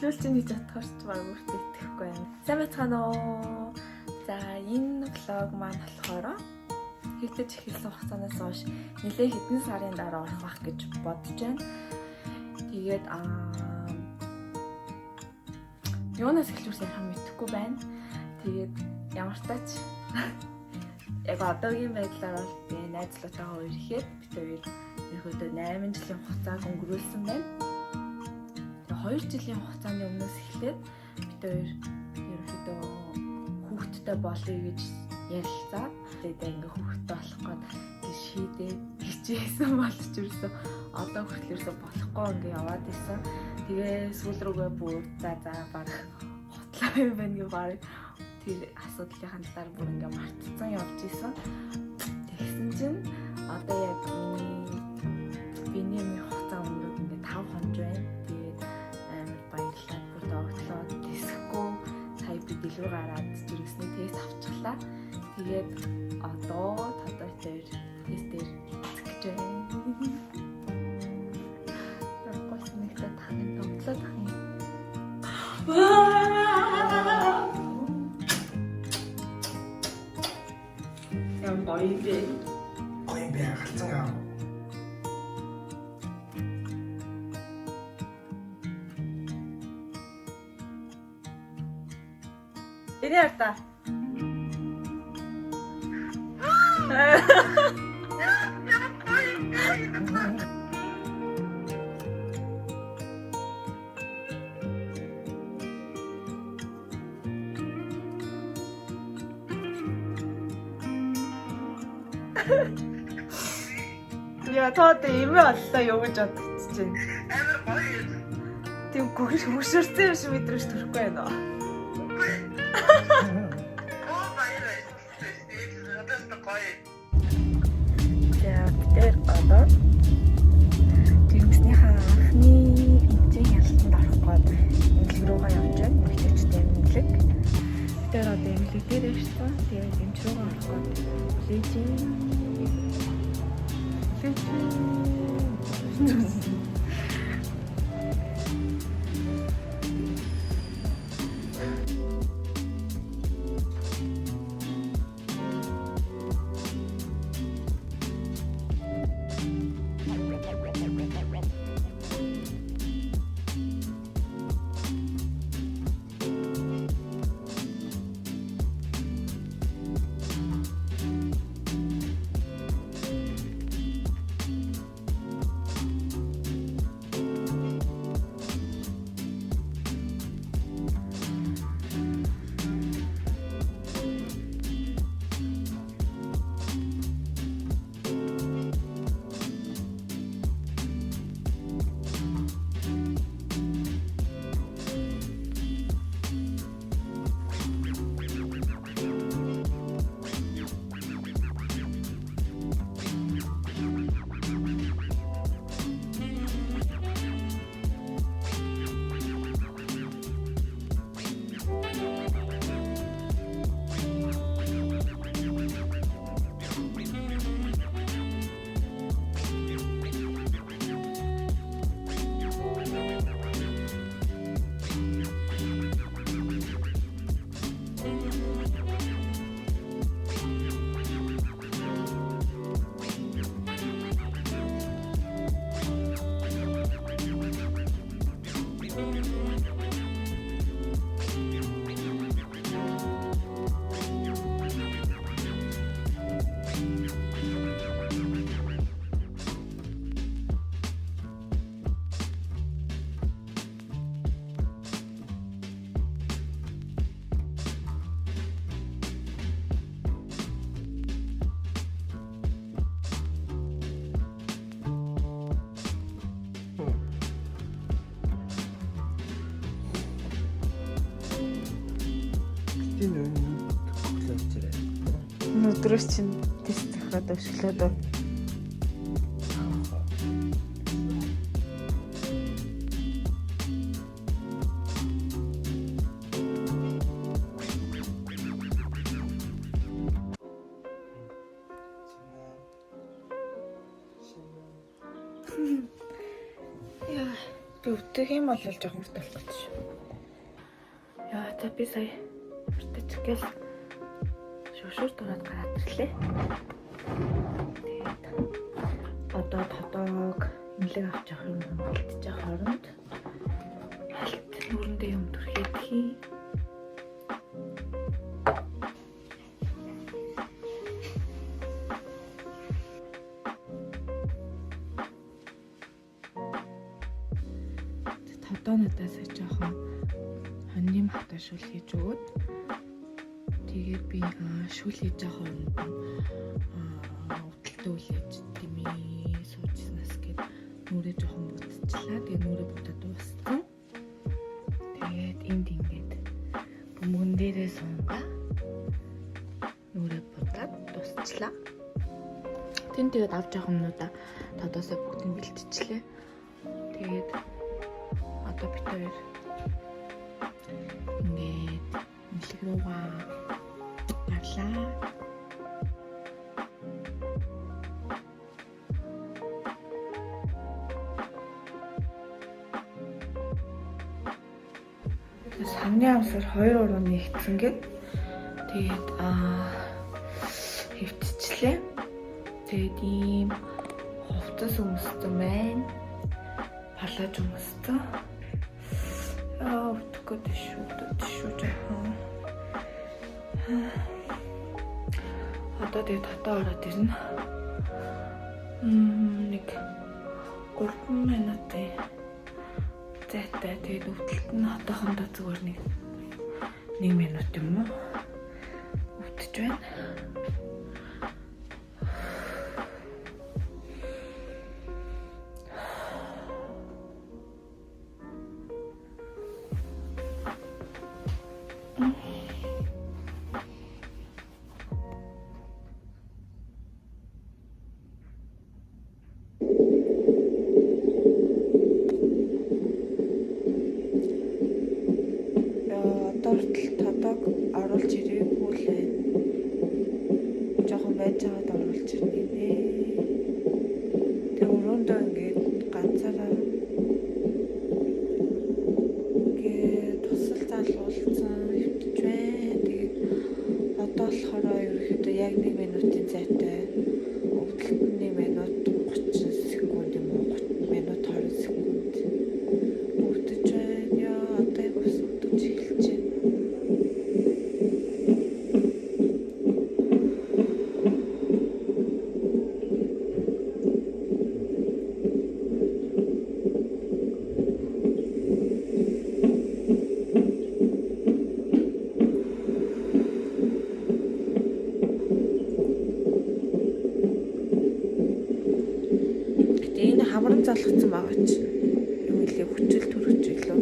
шилжүүлж хийж чадхаар ч баг бүртээ итгэхгүй байна. Сайн байцгаана уу? За энэ влог маань болохоор хэвдэж эхэлсэн хугацаанаас хойш нэлээд хэдэн сарын дараа орох байх гэж бодож байна. Тэгээд юунаас эхлүүлж ярих юм мэдэхгүй байна. Тэгээд ямар ч тач яг одоогийн байдлаар бол би найзлуутайгаа ирэхэд бид хоёр ерөөдөө 8 жилийн хугацааг өнгөрүүлсэн байна. Тэгээ 2 жилийн хугацааны өмнөөс эхлээд бид хоёр ерөөдөө хүүхэдтэй болъё гэж ярилцаад тэгээд ингээ хүүхэдтэй болох гээд шийдээд хичээсэн болч ерөөсөө одоо хүртэл ерөөсөө болохгүй ингээ яваад исэн. Тэгээ сүүл рүүгээ бүр за баг хотлоо юм байна гэ баг тэр асуудлынхаа талаар бүр ингээ мартцсан явж исэн. Тэгсэн чинь одоо яг миний хугацаа өнгөрөөд ингээ 5 хоног байна. Тэгээд амар баярлалаа бүр догтлоо тэсэхгүй сая би дэлгүүр гараад зүрхсний тест авчихлаа. Тэгээд одоо тодор дээр тест дээр эцэж байна. Рокос нэгтэй тахын догтлоо тахын. Яам боёбэ хацсан аа. Эний арта. Я тоод имээ боллоо юу гэж бодчих чинь. Амар гоё. Тийм хөшөрсөн юм шиг мэдрэж төрөхгүй байна уу? Тэр одоо жирэмснийхаа анхны хэмжээ ялтанд орох гээд эмнэлэг рүүгээ явж байна. Эмнэлэгчтэй эмнэлэг. Тэр одоо эмнэлэг дээр ирсэн. Тэгээд эмч рүүгээ орох гээд лежин. Өдрөөс чинь тест захаад өшөглөөд. Яа, би өвдөх юм бол жоохон хөтөлөх гэж. За би сая мартаж гэл шүршүр дураад гараад ирлээ. Тэгээд одоо тодог имлэг авч явах юм бэлтэж явах хооронд алт нүрэндээ юм түрхээд хий. Тодоонуудаас жоохон хоньны хатаа шүл хийж өгөөд тэгээд би шүл хийж байгаа хооронд өвдөлтөө үлээж дими суужснаас гээд нүрээ жоохон бутчихлаа. Тэгээд нүрээ бутаад дууссан. Тэгээд энд ингээд бөмбөгөн дээрээ сунгаа нүрээ бутаад дуусчлаа. Тэн тэгээд авч явах юмнуудаа тодоосоо бүгдийг бэлтчихлээ. Тэгээд одоо бид хоёр ингээд имлэг руугаа гарлаа. Сарны амсаар 2 уруу нэгтсэнгээд тэгээд хэвтчихлээ. Тэгээд ийм хувцас өмссөн байна. Палаж өмссөн. Утгад шүү жоохон. Одоо тэгээд татаа ороод ирнэ. Нэг 3 минутын зайтай тэгээд өвдөлт нь одоохондоо зүгээр нэг 1 минут юм уу өвдөж байна. Тодог оруулж ирээгүй лээ. Жохон байж байгаад оруулж ирнэ нэ. Тэг өрөөндөө ингээд ганцаараа ингээд тусал залгуулсан хөвтөж байна. Тэгээд одоо болохоор ерөөхдөө яг 1 минутын зайтай өвдөлт 1 минут 30 секунд юм уу 30 минут 20 секунд өвдөж байна. Яа одоо яг өвдөж эхэлж байна. Хамран залгацсан байгаа чинь юу илээ хүчил төрөж иглөө.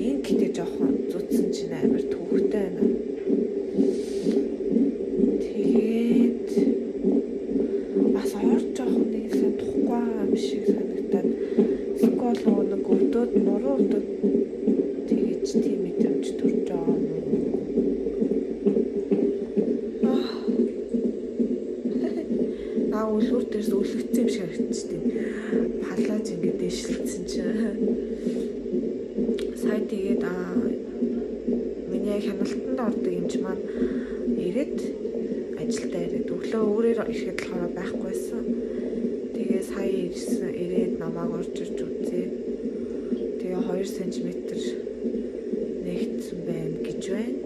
Энэ гэтээ жоохон зүтсэн чинь амар төвхтэй байна. Тэгээд бас орж жоохон нэг сан тухгүй юм шиг санагдаад скол нэг өвдөд нуруу өвдөд тэгэж тийм мэдрэмж төрж байгаа юм. Үлгүр дээрс өлөгдсөн юм шиг харагдчихтыг. Палаж ингээд дэвшилсэн чинь. Сая тэгээд миний хяналтанд ордог юм чи маань ирээд ажилдаа ирээд өглөө өөрөөр ирэхэд болохоор байхгүйсэн. Тэгээ сая ирээд намайг орж ирж үзээ. Тэгээ 2 см нэгтсэн байна гэж байна.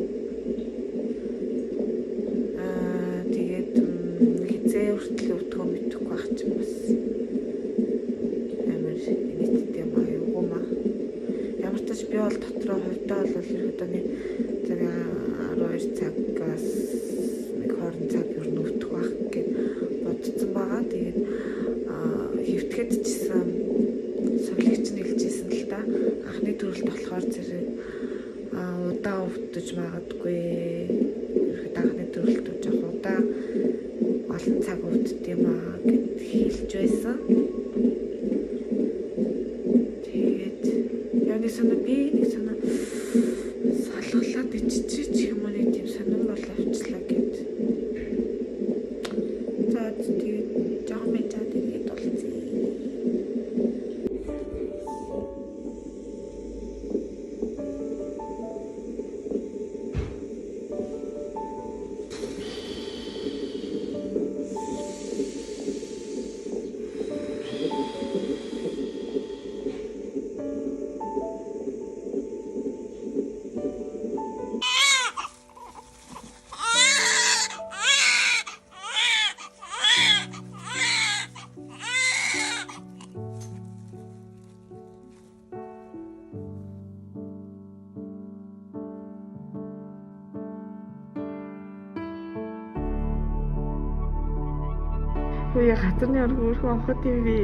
Хүртэл өвдгөө мэдхгүй байх ч бас амар нийтдээ юм аа. Ямар ч тач би бол дотроо хувьдаа бол ерөөдөө нэг 12 цагаас нэг 20 цаг ер нь өвдөх байх гэж бодсон байгаа. Тэгээд хэвтгэхэд чсэн сувлэгч нь хэлжсэн л да. Анхны төрөлд болохоор зэрэг удаа өвдөж магадгүй. Ерөөд анхны төрөлд жоох удаа олон цаг өвддөг юм аа гэд хэлж байсан. Тэгээд яг нэг санаа салгалаад иччих юм уу нэг тийм сонирн бол авчлаа гэд. За тэгээд жоохон мэдээд тэгээд болцсон. Тэгээ газарны өргөн өрхөн авахд юм би.